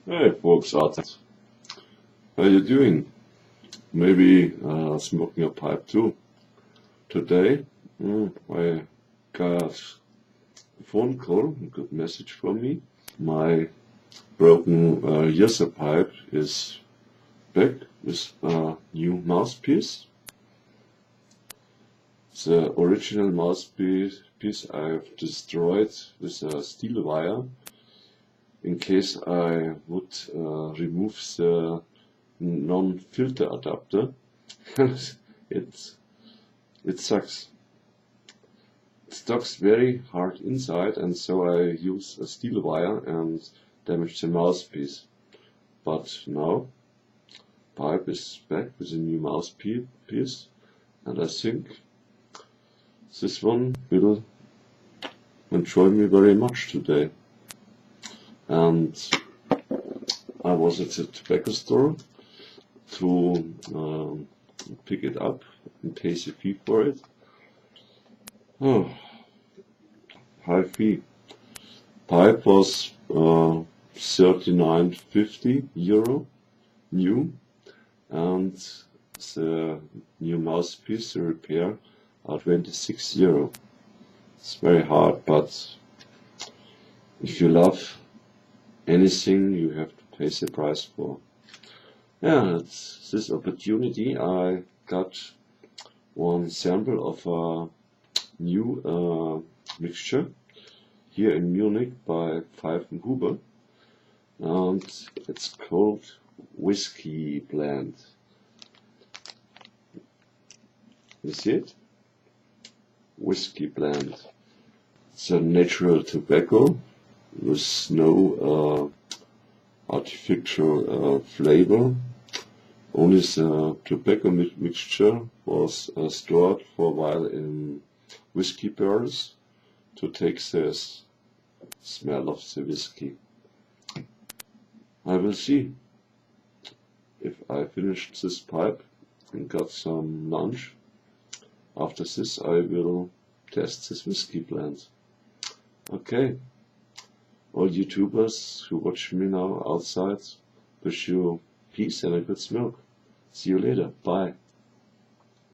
Hey folks, Art. How you doing? Maybe smoking a pipe too. Today, I got a phone call, a good message from me. My broken Jirsa pipe is back with a new mouthpiece. The original mouthpiece I've destroyed with a steel wire in case I would remove the non-filter adapter. it sucks. It stucks very hard inside, and so I use a steel wire and damage the mouthpiece. But now pipe is back with a new mouthpiece, and I think this one will enjoy me very much today. And I was at the tobacco store to pick it up and pay the fee for it. Oh, high fee. Pipe was €39.50 new, and the new mouthpiece, the repair, are €26. It's very hard, but if you love anything, you have to pay the price for. Yeah, it's this opportunity I got one sample of a new mixture here in Munich by Pfeifenhuber, and it's called Whiskey Blend. You see it? Whiskey Blend. It's a natural tobacco with no artificial flavor. Only the tobacco mixture was stored for a while in whiskey barrels to take the smell of the whiskey. I will see if I finished this pipe and got some lunch. After this I will test this whiskey blend. Okay. All YouTubers who watch me now outside, wish you peace and a good smoke. See you later. Bye.